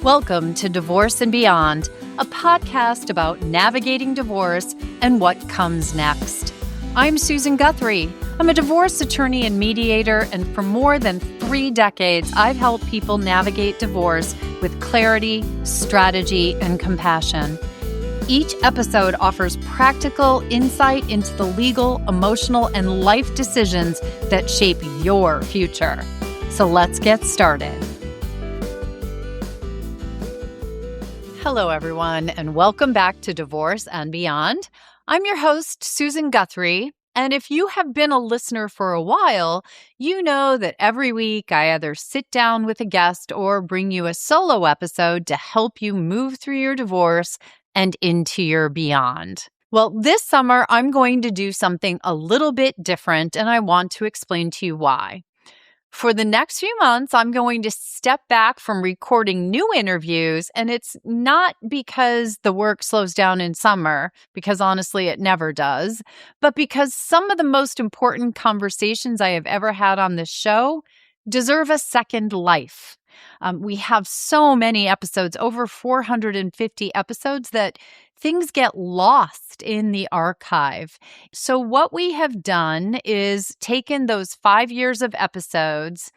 Welcome to Divorce and Beyond, a podcast about navigating divorce and what comes next. I'm Susan Guthrie. I'm a divorce attorney and mediator, and for more than 3 decades, I've helped people navigate divorce with clarity, strategy, and compassion. Each episode offers practical insight into the legal, emotional, and life decisions that shape your future. So let's get started. Hello, everyone, and welcome back to Divorce and Beyond. I'm your host, Susan Guthrie, and if you have been a listener for a while, you know that every week I either sit down with a guest or bring you a solo episode to help you move through your divorce and into your beyond. Well, this summer, I'm going to do something a little bit different, and I want to explain to you why. For the next few months, I'm going to step back from recording new interviews, and it's not because the work slows down in summer, because honestly, it never does, but because some of the most important conversations I have ever had on this show deserve a second life. We have so many episodes, over 450 episodes, that things get lost in the archive. So what we have done is taken those 5 years of episodes,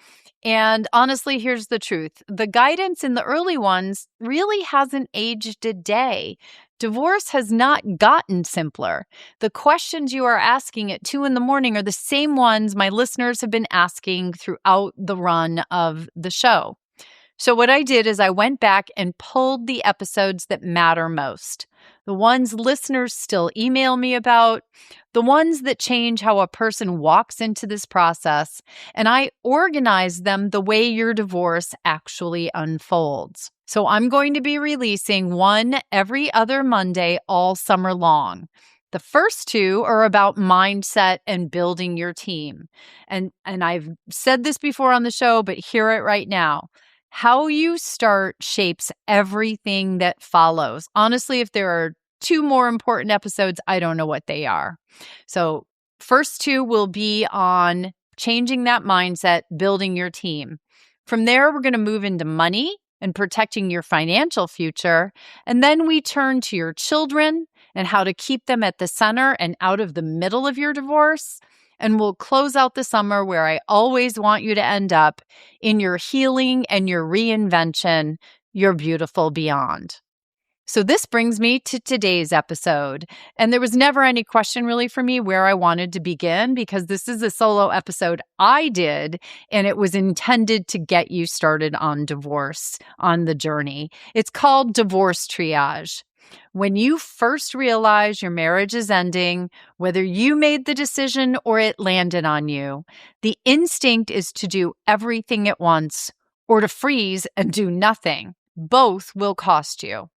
and honestly, here's the truth. The guidance in the early ones really hasn't aged a day. Divorce has not gotten simpler. The questions you are asking at 2 a.m. are the same ones my listeners have been asking throughout the run of the show. So what I did is I went back and pulled the episodes that matter most, the ones listeners still email me about, the ones that change how a person walks into this process, and I organized them the way your divorce actually unfolds. So I'm going to be releasing one every other Monday all summer long. The first 2 are about mindset and building your team. And I've said this before on the show, but hear it right now. How you start shapes everything that follows. Honestly, if there are 2 more important episodes, I don't know what they are. So first 2 will be on changing that mindset, building your team. From there, we're going to move into money and protecting your financial future. And then we turn to your children and how to keep them at the center and out of the middle of your divorce. And we'll close out the summer where I always want you to end up, in your healing and your reinvention, your beautiful beyond. So this brings me to today's episode. And there was never any question really for me where I wanted to begin, because this is a solo episode I did, and it was intended to get you started on divorce, on the journey. It's called Divorce Triage. When you first realize your marriage is ending, whether you made the decision or it landed on you, the instinct is to do everything at once or to freeze and do nothing. Both will cost you.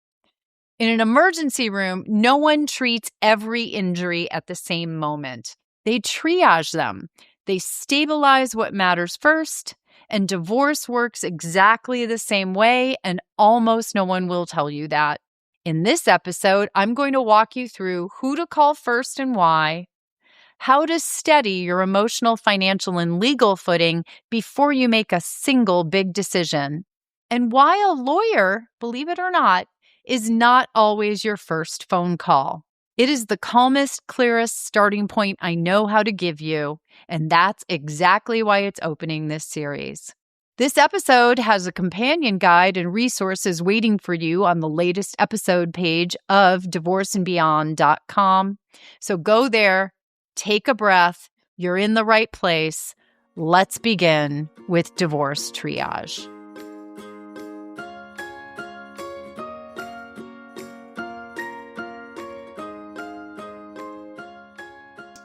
In an emergency room, no one treats every injury at the same moment. They triage them. They stabilize what matters first, and divorce works exactly the same way, and almost no one will tell you that. In this episode, I'm going to walk you through who to call first and why, how to steady your emotional, financial, and legal footing before you make a single big decision, and why a lawyer, believe it or not, is not always your first phone call. It is the calmest, clearest starting point I know how to give you, and that's exactly why it's opening this series. This episode has a companion guide and resources waiting for you on the latest episode page of divorceandbeyond.com. So go there, take a breath. You're in the right place. Let's begin with Divorce Triage.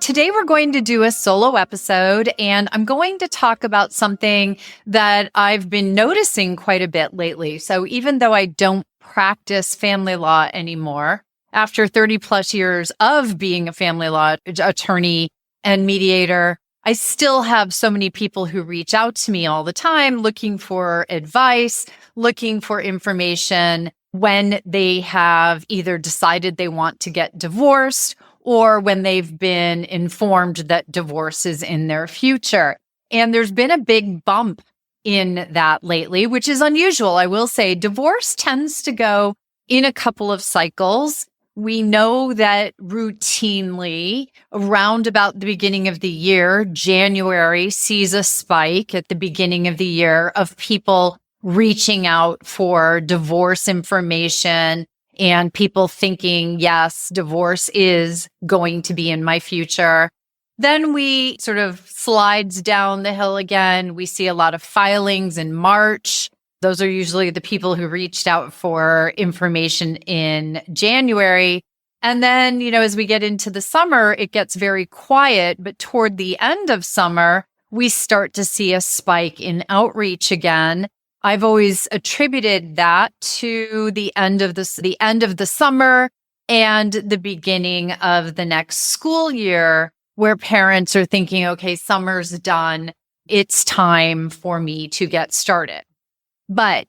Today, we're going to do a solo episode, and I'm going to talk about something that I've been noticing quite a bit lately. So even though I don't practice family law anymore, after 30 plus years of being a family law attorney and mediator, I still have so many people who reach out to me all the time looking for advice, looking for information when they have either decided they want to get divorced or when they've been informed that divorce is in their future. And there's been a big bump in that lately, which is unusual. I will say divorce tends to go in a couple of cycles. We know that routinely around about the beginning of the year, January sees a spike at the beginning of the year of people reaching out for divorce information and people thinking, yes, divorce is going to be in my future. Then we sort of slides down the hill again. We see a lot of filings in March. Those are usually the people who reached out for information in January. And then, as we get into the summer, it gets very quiet. But toward the end of summer, we start to see a spike in outreach again. I've always attributed that to the end of the summer and the beginning of the next school year, where parents are thinking, okay, summer's done. It's time for me to get started. But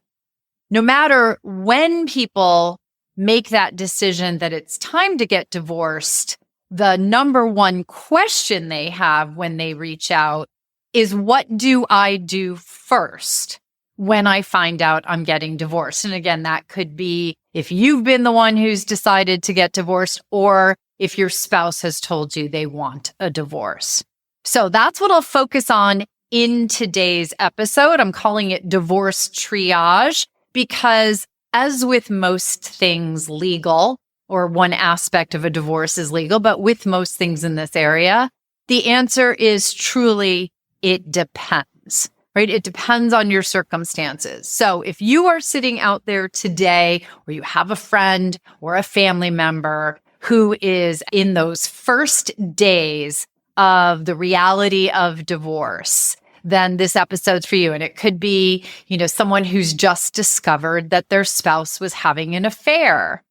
no matter when people make that decision that it's time to get divorced, the number one question they have when they reach out is, what do I do first when I find out I'm getting divorced? And again, that could be if you've been the one who's decided to get divorced, or if your spouse has told you they want a divorce. So that's what I'll focus on in today's episode. I'm calling it Divorce Triage because, as with most things legal, or one aspect of a divorce is legal, but with most things in this area, the answer is truly, it depends, right? It depends on your circumstances. So if you are sitting out there today, or you have a friend or a family member who is in those first days of the reality of divorce, then this episode's for you. And it could be, someone who's just discovered that their spouse was having an affair.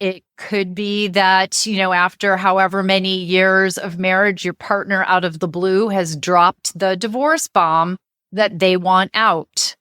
It could be that, after however many years of marriage, your partner out of the blue has dropped the divorce bomb that they want out.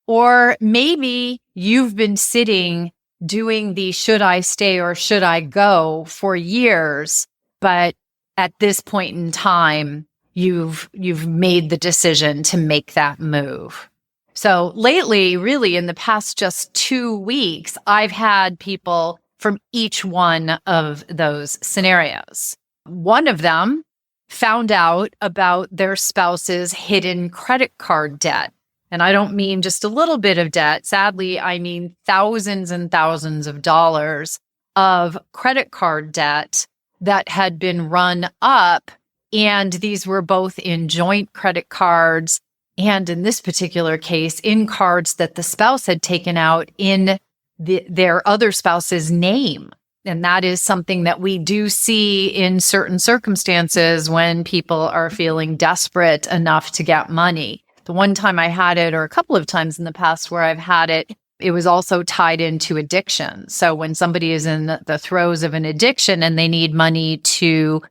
Or maybe you've been sitting doing the should I stay or should I go for years, but at this point in time, you've made the decision to make that move. So lately, really in the past just 2 weeks, I've had people from each one of those scenarios. One of them found out about their spouse's hidden credit card debt. And I don't mean just a little bit of debt. Sadly, I mean thousands and thousands of dollars of credit card debt that had been run up. And these were both in joint credit cards, and in this particular case, in cards that the spouse had taken out in their other spouse's name. And that is something that we do see in certain circumstances when people are feeling desperate enough to get money. The one time I had it, or a couple of times in the past where I've had it, it was also tied into addiction. So when somebody is in the throes of an addiction and they need money to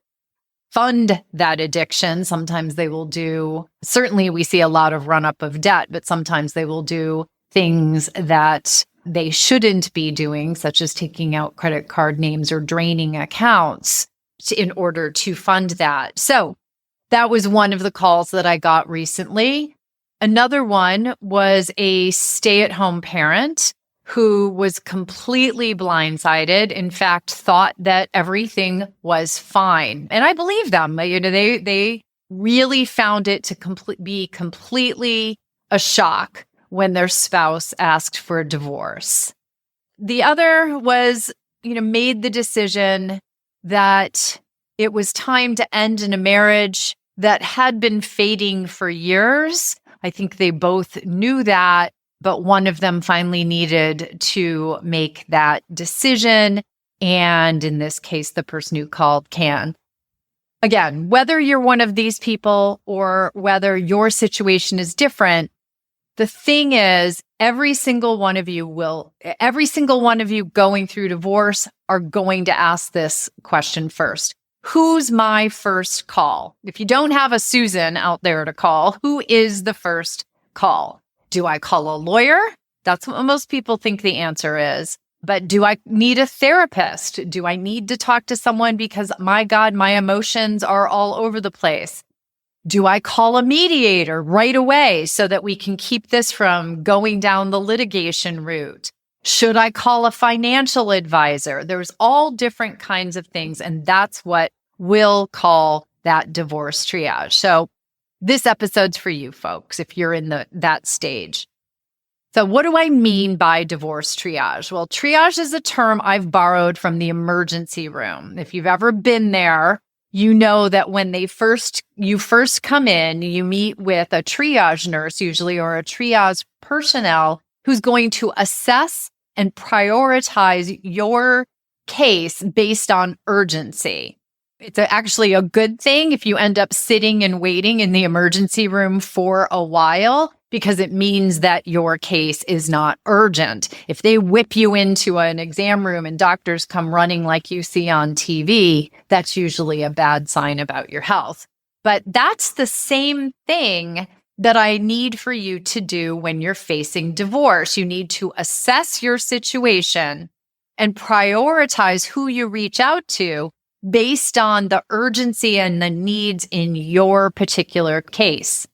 fund that addiction, sometimes they will do, certainly we see a lot of run-up of debt, but sometimes they will do things that they shouldn't be doing, such as taking out credit card names or draining accounts in order to fund that. So that was one of the calls that I got recently. Another one was a stay-at-home parent who was completely blindsided, in fact, thought that everything was fine. And I believe them. They really found it to be completely a shock when their spouse asked for a divorce. The other was, made the decision that it was time to end in a marriage that had been fading for years. I think they both knew that, but one of them finally needed to make that decision. And in this case, the person who called can. Again, whether you're one of these people or whether your situation is different, the thing is, every single one of you going through divorce are going to ask this question first. Who's my first call? If you don't have a Susan out there to call, who is the first call? Do I call a lawyer? That's what most people think the answer is. But do I need a therapist? Do I need to talk to someone because, my God, my emotions are all over the place? Do I call a mediator right away so that we can keep this from going down the litigation route? Should I call a financial advisor? There's all different kinds of things, and that's what we'll call that divorce triage. So this episode's for you folks if you're in that stage. So what do I mean by divorce triage? Well, triage is a term I've borrowed from the emergency room. If you've ever been there, you know that when you first come in, you meet with a triage nurse usually, or a triage personnel who's going to assess and prioritize your case based on urgency. It's actually a good thing if you end up sitting and waiting in the emergency room for a while, because it means that your case is not urgent. If they whip you into an exam room and doctors come running like you see on TV, that's usually a bad sign about your health. But that's the same thing that I need for you to do when you're facing divorce. You need to assess your situation and prioritize who you reach out to based on the urgency and the needs in your particular case.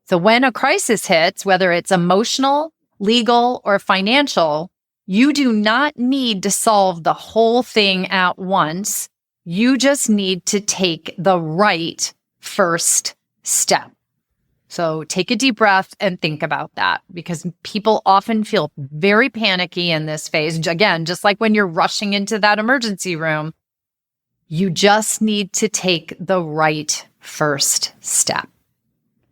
So when a crisis hits, whether it's emotional, legal, or financial, you do not need to solve the whole thing at once. You just need to take the right first step. So take a deep breath and think about that, because people often feel very panicky in this phase. Again, just like when you're rushing into that emergency room, you just need to take the right first step.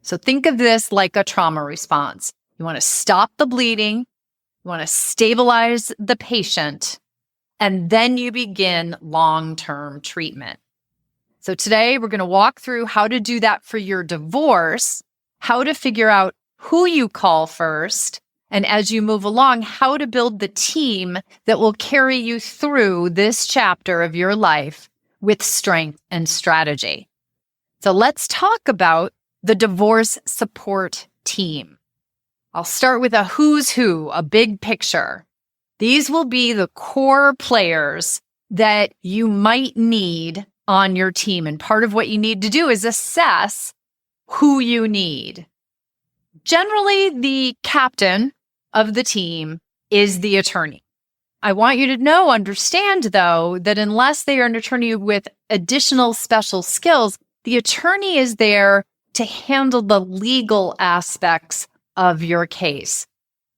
So think of this like a trauma response. You want to stop the bleeding, you want to stabilize the patient, and then you begin long-term treatment. So today we're going to walk through how to do that for your divorce, how to figure out who you call first, and as you move along, how to build the team that will carry you through this chapter of your life with strength and strategy. So let's talk about the divorce support team. I'll start with a who's who, a big picture. These will be the core players that you might need on your team. And part of what you need to do is assess who you need. Generally, the captain of the team is the attorney. I want you to understand though, that unless they are an attorney with additional special skills, the attorney is there to handle the legal aspects of your case.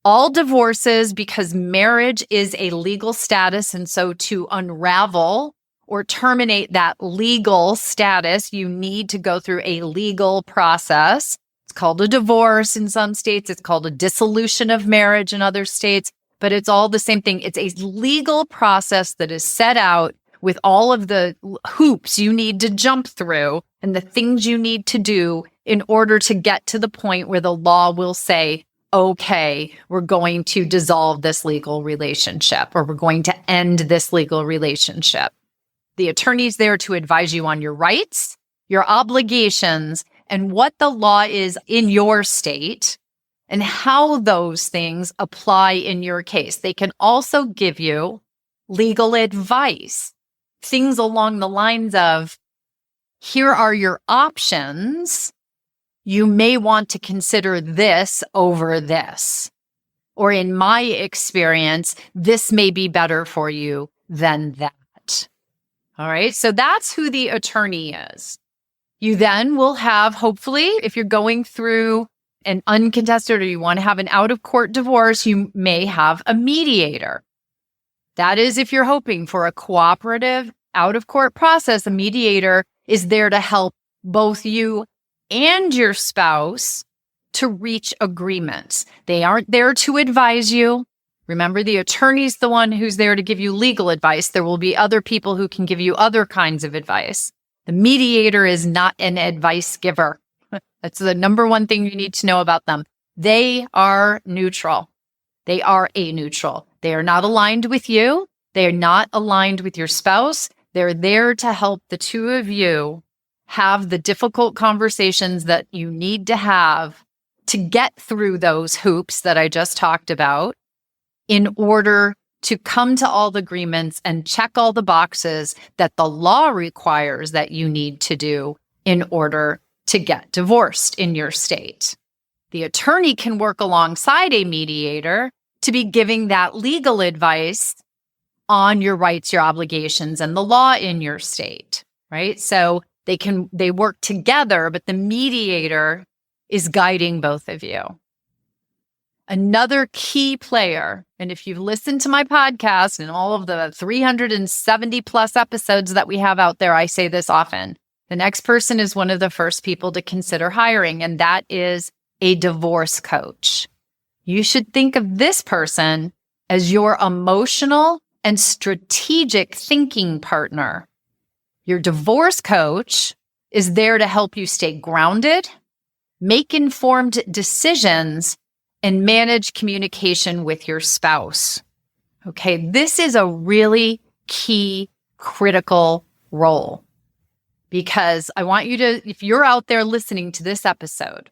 All divorces, because marriage is a legal status, and so to unravel or terminate that legal status, you need to go through a legal process. It's called a divorce in some states. It's called a dissolution of marriage in other states, but it's all the same thing. It's a legal process that is set out with all of the hoops you need to jump through and the things you need to do in order to get to the point where the law will say, okay, we're going to dissolve this legal relationship, or we're going to end this legal relationship. The attorney's there to advise you on your rights, your obligations, and what the law is in your state and how those things apply in your case. They can also give you legal advice, things along the lines of, here are your options. You may want to consider this over this. Or in my experience, this may be better for you than that. All right, so that's who the attorney is. You then will have, hopefully, if you're going through an uncontested or you want to have an out-of-court divorce, you may have a mediator. That is, if you're hoping for a cooperative out-of-court process, a mediator is there to help both you and your spouse to reach agreements. They aren't there to advise you. Remember, the attorney's the one who's there to give you legal advice. There will be other people who can give you other kinds of advice. The mediator is not an advice giver. That's the number one thing you need to know about them. They are neutral. They are aneutral. They are not aligned with you. They are not aligned with your spouse. They're there to help the two of you have the difficult conversations that you need to have to get through those hoops that I just talked about in order to come to all the agreements and check all the boxes that the law requires that you need to do in order to get divorced in your state. The attorney can work alongside a mediator to be giving that legal advice on your rights, your obligations, and the law in your state, right? So they work together, but the mediator is guiding both of you. Another key player, and if you've listened to my podcast and all of the 370 plus episodes that we have out there, I say this often. The next person is one of the first people to consider hiring, and that is a divorce coach. You should think of this person as your emotional and strategic thinking partner. Your divorce coach is there to help you stay grounded, make informed decisions, and manage communication with your spouse. Okay, this is a really key, critical role because I want you to, if you're out there listening to this episode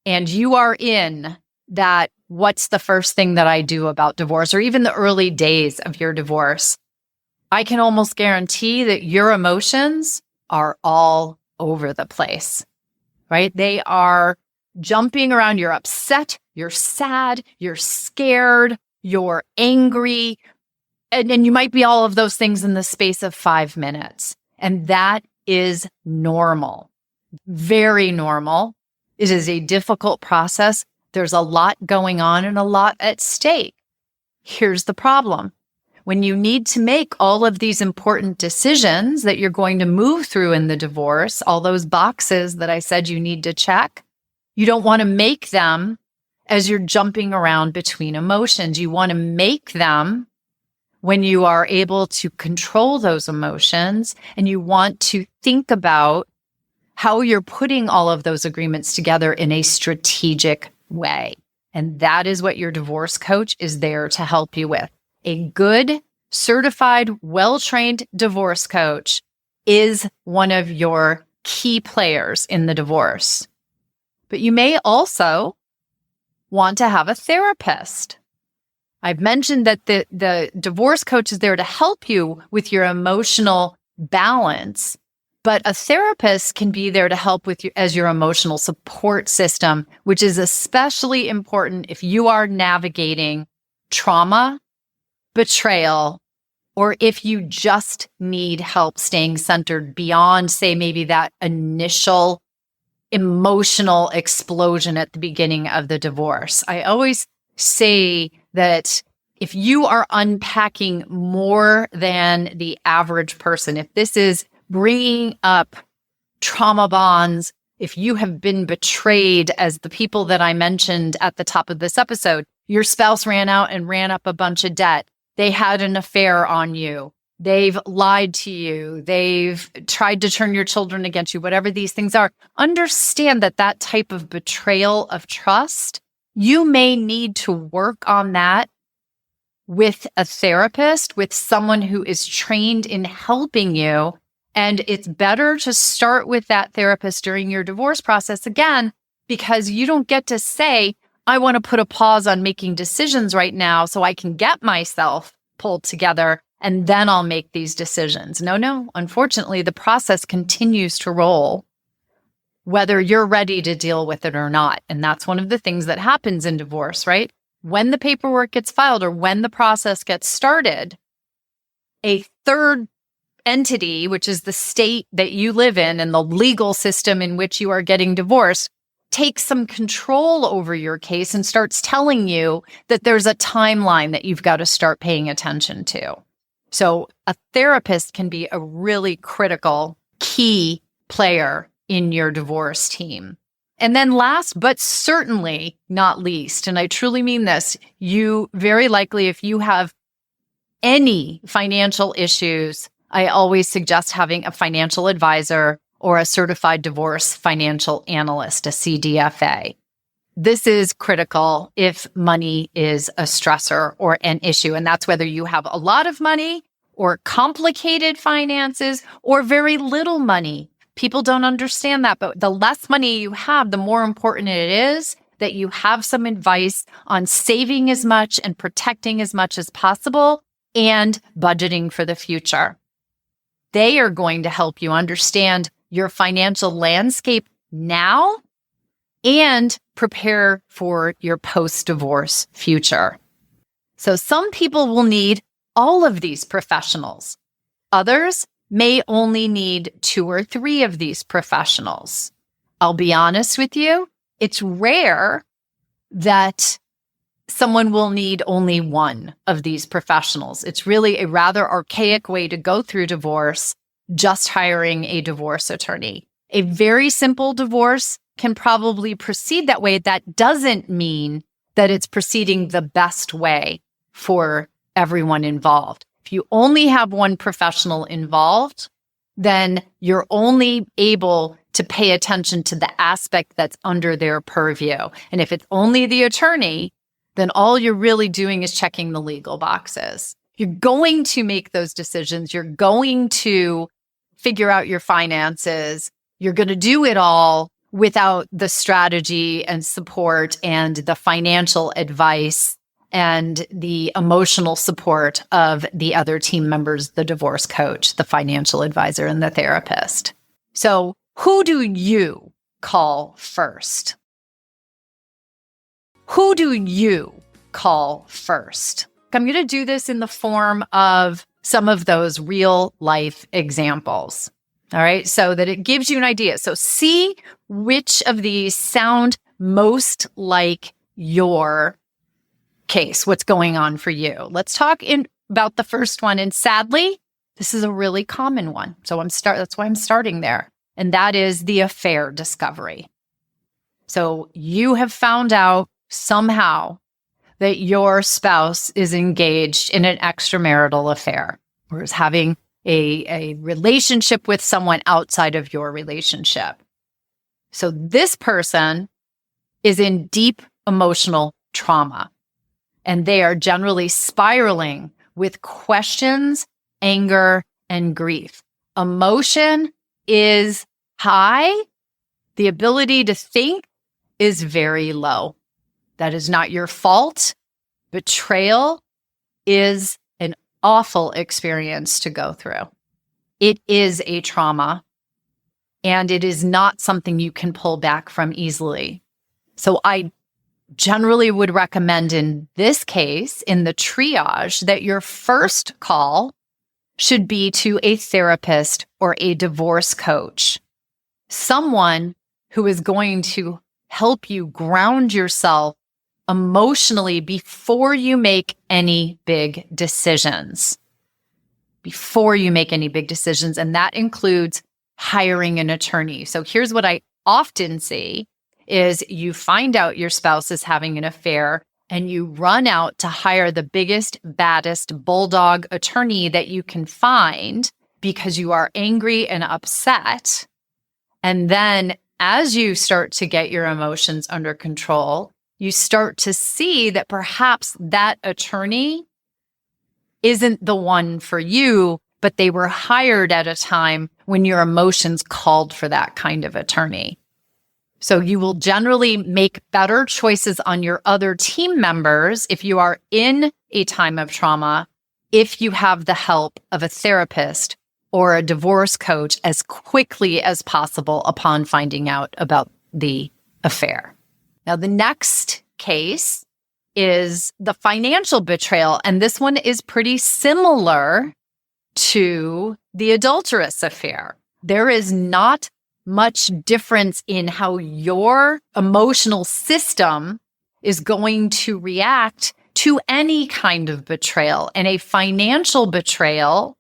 and you are in that, what's the first thing that I do about divorce, or even the early days of your divorce, I can almost guarantee that your emotions are all over the place, right? They are jumping around. You're upset, you're sad, you're scared, you're angry, and you might be all of those things in the space of 5 minutes. And that is normal, very normal. It is a difficult process. There's a lot going on and a lot at stake. Here's the problem. When you need to make all of these important decisions that you're going to move through in the divorce, all those boxes that I said you need to check, you don't want to make them as you're jumping around between emotions. You want to make them when you are able to control those emotions, and you want to think about how you're putting all of those agreements together in a strategic way. And that is what your divorce coach is there to help you with. A good, certified, well-trained divorce coach is one of your key players in the divorce. But you may also want to have a therapist. I've mentioned that the divorce coach is there to help you with your emotional balance, but a therapist can be there to help with you as your emotional support system, which is especially important if you are navigating trauma, betrayal, or if you just need help staying centered beyond, say, maybe that initial emotional explosion at the beginning of the divorce. I always say that if you are unpacking more than the average person, if this is bringing up trauma bonds, if you have been betrayed, as the people that I mentioned at the top of this episode, your spouse ran out and ran up a bunch of debt. They had an affair on you. They've lied to you. They've tried to turn your children against you, whatever these things are. Understand that that type of betrayal of trust, you may need to work on that with a therapist, with someone who is trained in helping you. And it's better to start with that therapist during your divorce process, again, because you don't get to say, I want to put a pause on making decisions right now so I can get myself pulled together and then I'll make these decisions. No. Unfortunately, the process continues to roll whether you're ready to deal with it or not. And that's one of the things that happens in divorce, right? When the paperwork gets filed or when the process gets started, a third entity, which is the state that you live in and the legal system in which you are getting divorced, takes some control over your case and starts telling you that there's a timeline that you've got to start paying attention to. So a therapist can be a really critical, key player in your divorce team. And then last, but certainly not least, and I truly mean this, you very likely, if you have any financial issues, I always suggest having a financial advisor or a certified divorce financial analyst, a CDFA. This is critical if money is a stressor or an issue. And that's whether you have a lot of money or complicated finances or very little money. People don't understand that, but the less money you have, the more important it is that you have some advice on saving as much and protecting as much as possible and budgeting for the future. They are going to help you understand your financial landscape now and prepare for your post-divorce future. So some people will need all of these professionals. Others may only need 2 or 3 of these professionals. I'll be honest with you, it's rare that someone will need only one of these professionals. It's really a rather archaic way to go through divorce, just hiring a divorce attorney. A very simple divorce can probably proceed that way. That doesn't mean that it's proceeding the best way for everyone involved. If you only have one professional involved, then you're only able to pay attention to the aspect that's under their purview. And if it's only the attorney, then all you're really doing is checking the legal boxes. You're going to make those decisions. You're going to figure out your finances. You're going to do it all without the strategy and support and the financial advice and the emotional support of the other team members, the divorce coach, the financial advisor, and the therapist. So who do you call first? Who do you call first? I'm going to do this in the form of some of those real life examples. All right, so that it gives you an idea. So see which of these sound most like your case, what's going on for you. Let's talk about the first one. And sadly, this is a really common one. So that's why I'm starting there. And that is the affair discovery. So you have found out somehow that your spouse is engaged in an extramarital affair or is having a relationship with someone outside of your relationship. So this person is in deep emotional trauma, and they are generally spiraling with questions, anger, and grief. Emotion is high. The ability to think is very low. That is not your fault. Betrayal is an awful experience to go through. It is a trauma, and it is not something you can pull back from easily. So I generally would recommend in this case, in the triage, that your first call should be to a therapist or a divorce coach, someone who is going to help you ground yourself emotionally before you make any big decisions. And that includes hiring an attorney. So here's what I often see is you find out your spouse is having an affair and you run out to hire the biggest, baddest bulldog attorney that you can find because you are angry and upset. And then as you start to get your emotions under control, you start to see that perhaps that attorney isn't the one for you, but they were hired at a time when your emotions called for that kind of attorney. So you will generally make better choices on your other team members if you are in a time of trauma, if you have the help of a therapist or a divorce coach as quickly as possible upon finding out about the affair. Now, the next case is the financial betrayal, and this one is pretty similar to the adulterous affair. There is not much difference in how your emotional system is going to react to any kind of betrayal. And a financial betrayal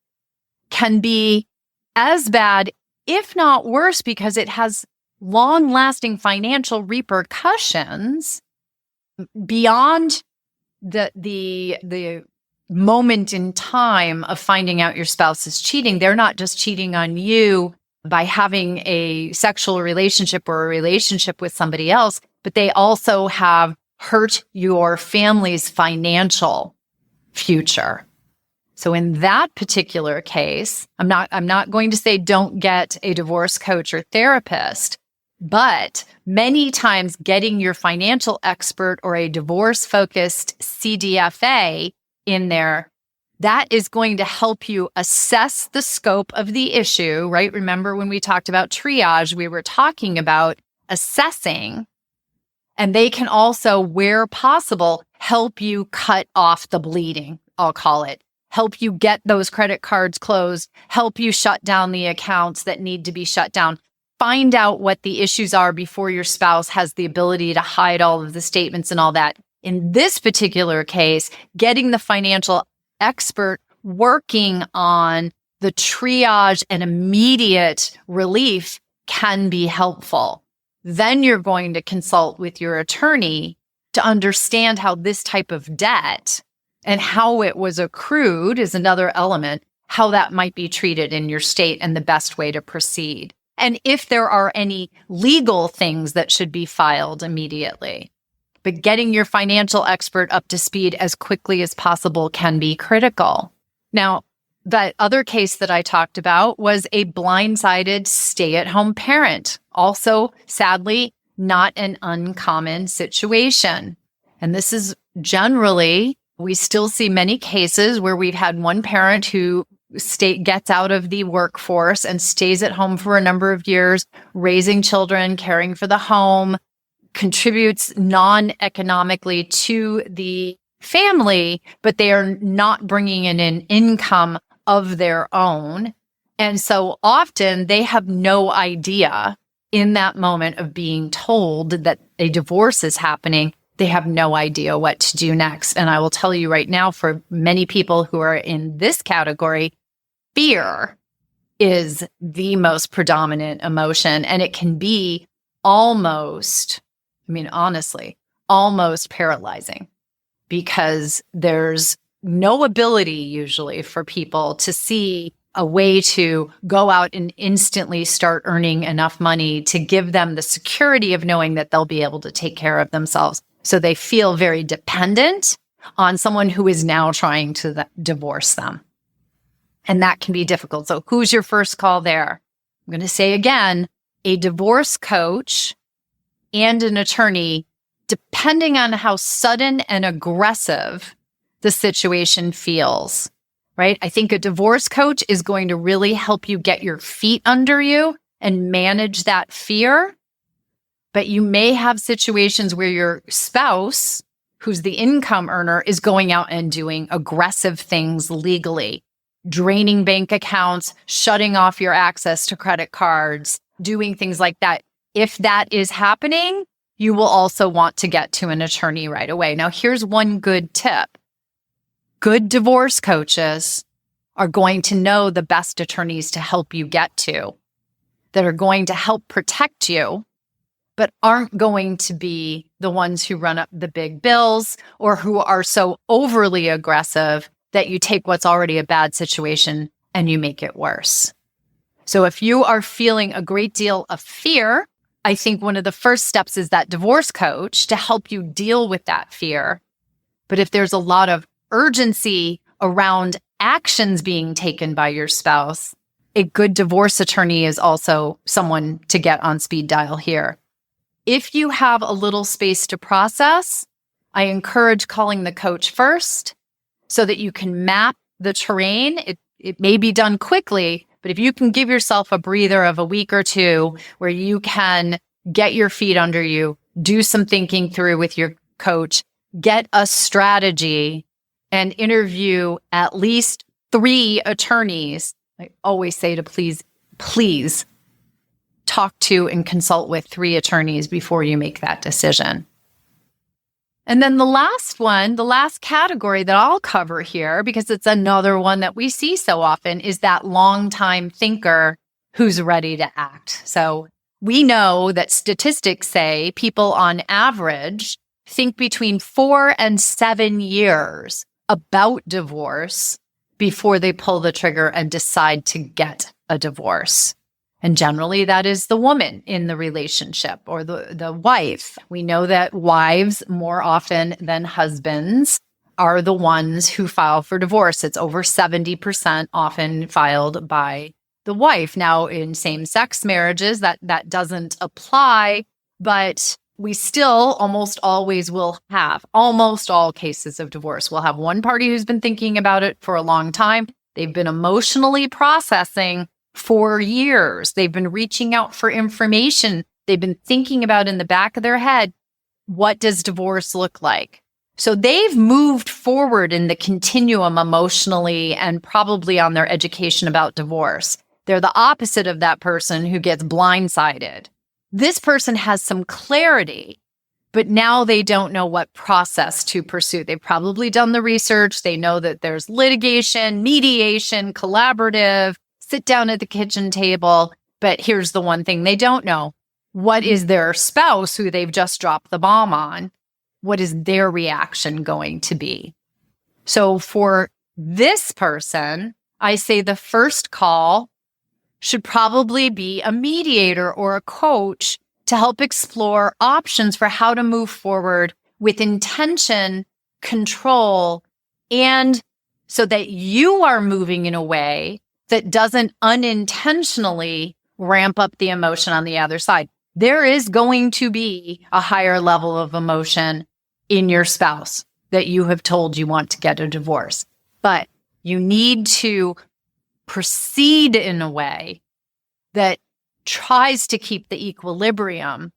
can be as bad, if not worse, because it has long-lasting financial repercussions beyond the moment in time of finding out your spouse is cheating. They're not just cheating on you by having a sexual relationship or a relationship with somebody else, but they also have hurt your family's financial future. So in that particular case, I'm not going to say don't get a divorce coach or therapist, but many times getting your financial expert or a divorce-focused CDFA in there, that is going to help you assess the scope of the issue, right? Remember when we talked about triage, we were talking about assessing. And they can also, where possible, help you cut off the bleeding, I'll call it. Help you get those credit cards closed, help you shut down the accounts that need to be shut down. Find out what the issues are before your spouse has the ability to hide all of the statements and all that. In this particular case, getting the financial expert working on the triage and immediate relief can be helpful. Then you're going to consult with your attorney to understand how this type of debt and how it was accrued is another element, how that might be treated in your state and the best way to proceed. And if there are any legal things that should be filed immediately. But getting your financial expert up to speed as quickly as possible can be critical. Now, that other case that I talked about was a blindsided stay-at-home parent. Also, sadly, not an uncommon situation. And this is generally, we still see many cases where we've had one parent who gets out of the workforce and stays at home for a number of years, raising children, caring for the home, contributes non-economically to the family, but they are not bringing in an income of their own. And so often they have no idea in that moment of being told that a divorce is happening. They have no idea what to do next. And I will tell you right now, for many people who are in this category, fear is the most predominant emotion. And it can be honestly, almost paralyzing, because there's no ability usually for people to see a way to go out and instantly start earning enough money to give them the security of knowing that they'll be able to take care of themselves. So they feel very dependent on someone who is now trying to divorce them. And that can be difficult. So who's your first call there? I'm going to say again, a divorce coach and an attorney, depending on how sudden and aggressive the situation feels, right? I think a divorce coach is going to really help you get your feet under you and manage that fear. But you may have situations where your spouse, who's the income earner, is going out and doing aggressive things legally, draining bank accounts, shutting off your access to credit cards, doing things like that. If that is happening, you will also want to get to an attorney right away. Now, here's one good tip. Good divorce coaches are going to know the best attorneys to help you get to, that are going to help protect you, but aren't going to be the ones who run up the big bills or who are so overly aggressive that you take what's already a bad situation and you make it worse. So if you are feeling a great deal of fear, I think one of the first steps is that divorce coach to help you deal with that fear. But if there's a lot of urgency around actions being taken by your spouse, a good divorce attorney is also someone to get on speed dial here. If you have a little space to process, I encourage calling the coach first so that you can map the terrain. It may be done quickly, but if you can give yourself a breather of a week or two where you can get your feet under you, do some thinking through with your coach, get a strategy, and interview at least 3 attorneys. I always say to please talk to and consult with 3 attorneys before you make that decision. And then the last category that I'll cover here, because it's another one that we see so often, is that longtime thinker who's ready to act. So we know that statistics say people on average think between 4 and 7 years about divorce before they pull the trigger and decide to get a divorce. And generally, that is the woman in the relationship or the wife. We know that wives, more often than husbands, are the ones who file for divorce. It's over 70% often filed by the wife. Now, in same-sex marriages, that doesn't apply, but we still almost always will have, almost all cases of divorce, we'll have one party who's been thinking about it for a long time. They've been emotionally processing for years. They've been reaching out for information They've been thinking about in the back of their head, what does divorce look like? So they've moved forward in the continuum emotionally and probably on their education about divorce. They're the opposite of that person who gets blindsided. This person has some clarity, but now they don't know what process to pursue. They've probably done the research. They know that there's litigation, mediation, collaborative, sit down at the kitchen table. But here's the one thing they don't know. What is their spouse who they've just dropped the bomb on? What is their reaction going to be? So for this person, I say the first call should probably be a mediator or a coach to help explore options for how to move forward with intention, control, and so that you are moving in a way that doesn't unintentionally ramp up the emotion on the other side. There is going to be a higher level of emotion in your spouse that you have told you want to get a divorce, but you need to proceed in a way that tries to keep the equilibrium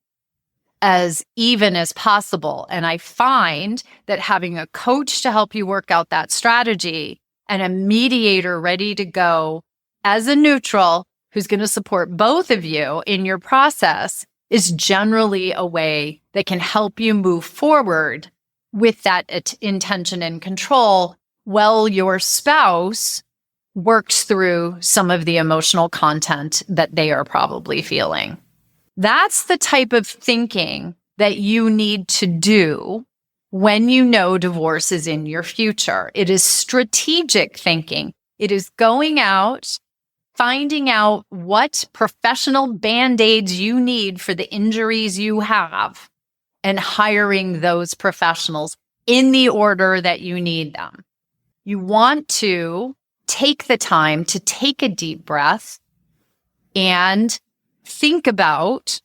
as even as possible. And I find that having a coach to help you work out that strategy and a mediator ready to go as a neutral who's going to support both of you in your process is generally a way that can help you move forward with that intention and control while your spouse works through some of the emotional content that they are probably feeling. That's the type of thinking that you need to do when you know divorce is in your future. It is strategic thinking. It is going out, finding out what professional band-aids you need for the injuries you have, and hiring those professionals in the order that you need them. You want to take the time to take a deep breath and think about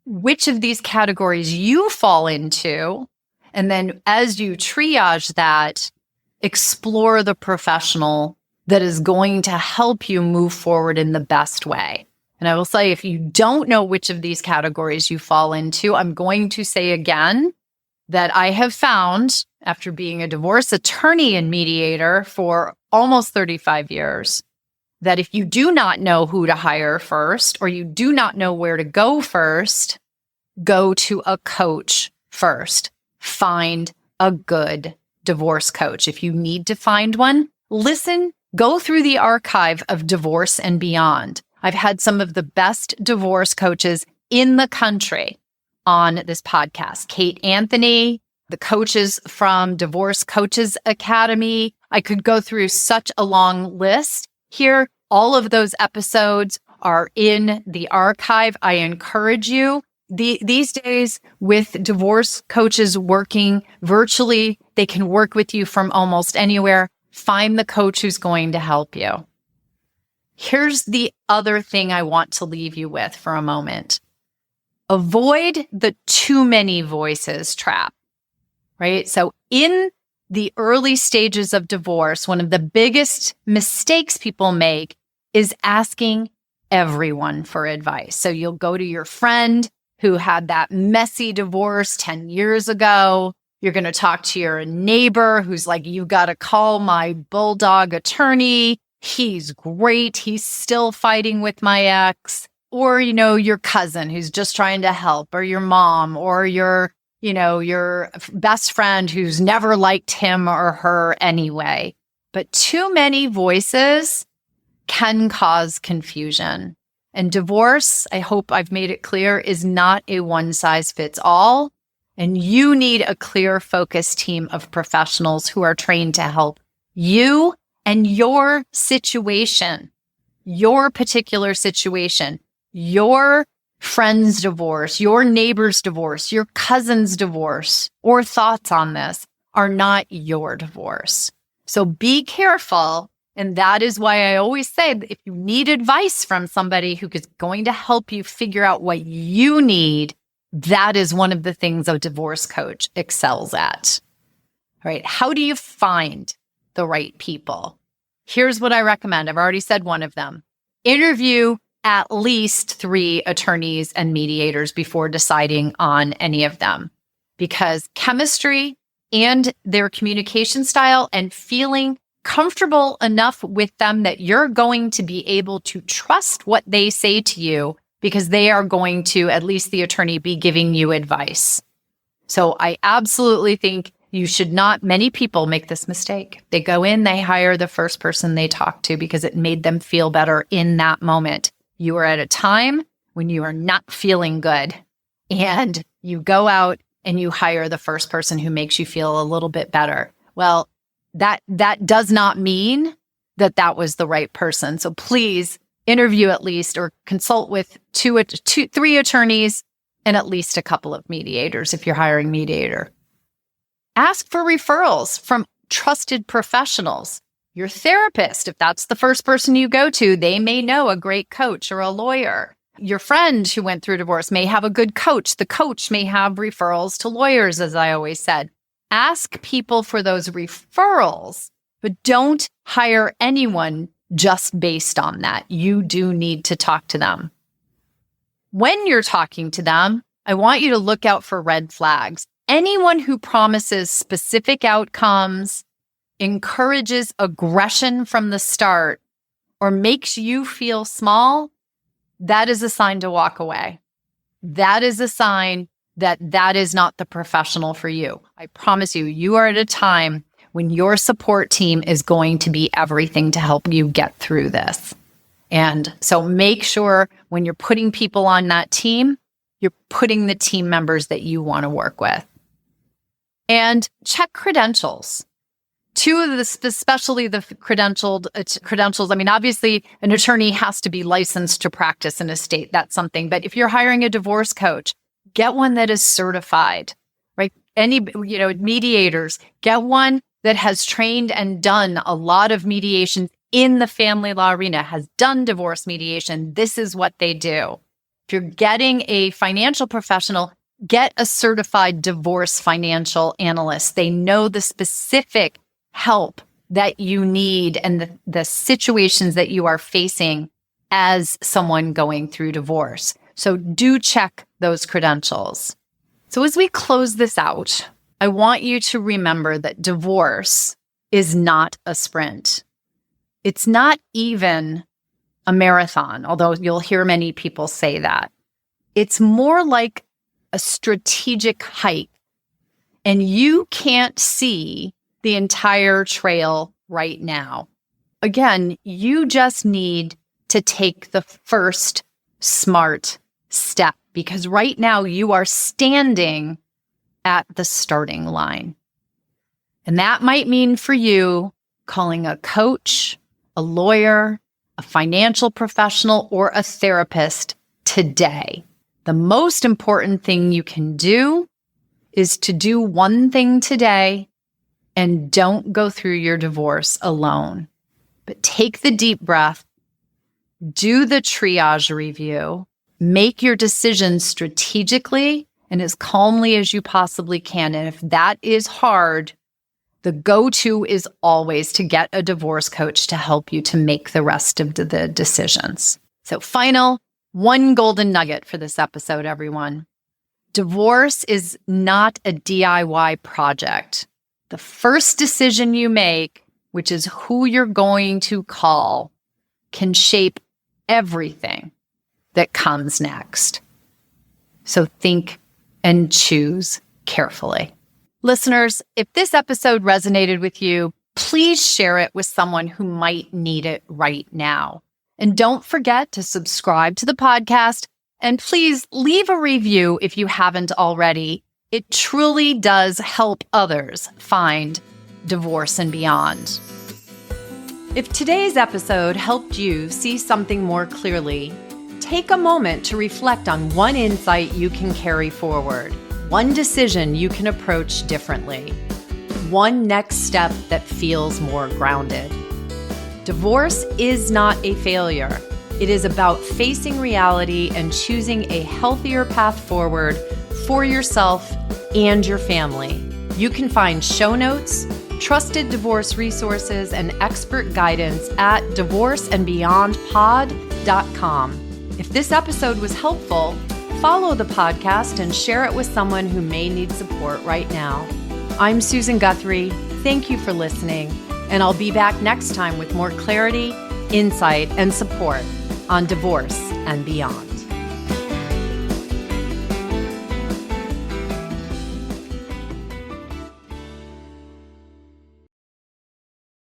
which of these categories you fall into. And then as you triage that, explore the professional that is going to help you move forward in the best way. And I will say, if you don't know which of these categories you fall into, I'm going to say again that I have found, after being a divorce attorney and mediator for almost 35 years, that if you do not know who to hire first, or you do not know where to go first, go to a coach first. Find a good divorce coach. If you need to find one, listen, go through the archive of Divorce and Beyond. I've had some of the best divorce coaches in the country on this podcast. Kate Anthony, the coaches from Divorce Coaches Academy. I could go through such a long list here. All of those episodes are in the archive. I encourage you. These days, with divorce coaches working virtually, they can work with you from almost anywhere. Find the coach who's going to help you. Here's the other thing I want to leave you with for a moment. Avoid the too many voices trap, right? So in the early stages of divorce, one of the biggest mistakes people make is asking everyone for advice. So you'll go to your friend who had that messy divorce 10 years ago. You're going to talk to your neighbor who's like, you got to call my bulldog attorney. He's great. He's still fighting with my ex. Or, your cousin who's just trying to help, or your mom, or your best friend who's never liked him or her anyway. But too many voices can cause confusion. And divorce, I hope I've made it clear, is not a one-size-fits-all. And you need a clear, focused team of professionals who are trained to help you and your situation, your particular situation, your friend's divorce, your neighbor's divorce, your cousin's divorce, or thoughts on this are not your divorce. So be careful. And that is why I always say that if you need advice from somebody who is going to help you figure out what you need, that is one of the things a divorce coach excels at. All right. How do you find the right people? Here's what I recommend. I've already said one of them. Interview at least 3 attorneys and mediators before deciding on any of them, because chemistry and their communication style and feeling comfortable enough with them that you're going to be able to trust what they say to you, because they are going to, at least the attorney, be giving you advice. So I absolutely think you should not, many people make this mistake. They go in, they hire the first person they talk to because it made them feel better in that moment. You are at a time when you are not feeling good, and you go out and you hire the first person who makes you feel a little bit better. Well, that does not mean that that was the right person. So please interview at least, or consult with 3 attorneys and at least a couple of mediators if you're hiring mediator. Ask for referrals from trusted professionals. Your therapist, if that's the first person you go to, they may know a great coach or a lawyer. Your friend who went through divorce may have a good coach. The coach may have referrals to lawyers, as I always said. Ask people for those referrals, but don't hire anyone just based on that. You do need to talk to them. When you're talking to them, I want you to look out for red flags. Anyone who promises specific outcomes, encourages aggression from the start, or makes you feel small, that is a sign to walk away. That is a sign that that is not the professional for you. I promise you, you are at a time when your support team is going to be everything to help you get through this. And so make sure when you're putting people on that team, you're putting the team members that you want to work with. And check credentials. 2 of the, especially the credentials. I mean, obviously, an attorney has to be licensed to practice in a state. That's something. But if you're hiring a divorce coach, get one that is certified, right? Mediators, get one that has trained and done a lot of mediation in the family law arena, has done divorce mediation. This is what they do. If you're getting a financial professional, get a certified divorce financial analyst. They know the specific help that you need and the situations that you are facing as someone going through divorce. So do check those credentials. So as we close this out, I want you to remember that divorce is not a sprint. It's not even a marathon, although you'll hear many people say that. It's more like a strategic hike, and you can't see the entire trail right now. Again, you just need to take the first smart step, because right now you are standing at the starting line. And that might mean for you calling a coach, a lawyer, a financial professional, or a therapist today. The most important thing you can do is to do one thing today, and don't go through your divorce alone. But take the deep breath, do the triage review, make your decisions strategically and as calmly as you possibly can. And if that is hard, the go-to is always to get a divorce coach to help you to make the rest of the decisions. So one golden nugget for this episode, everyone. Divorce is not a DIY project. The first decision you make, which is who you're going to call, can shape everything that comes next. So think and choose carefully. Listeners, if this episode resonated with you, please share it with someone who might need it right now. And don't forget to subscribe to the podcast, and please leave a review if you haven't already. It truly does help others find Divorce and Beyond. If today's episode helped you see something more clearly, take a moment to reflect on one insight you can carry forward, one decision you can approach differently, one next step that feels more grounded. Divorce is not a failure. It is about facing reality and choosing a healthier path forward for yourself and your family. You can find show notes, trusted divorce resources, and expert guidance at divorceandbeyondpod.com. If this episode was helpful, follow the podcast and share it with someone who may need support right now. I'm Susan Guthrie. Thank you for listening, and I'll be back next time with more clarity, insight, and support on Divorce and Beyond.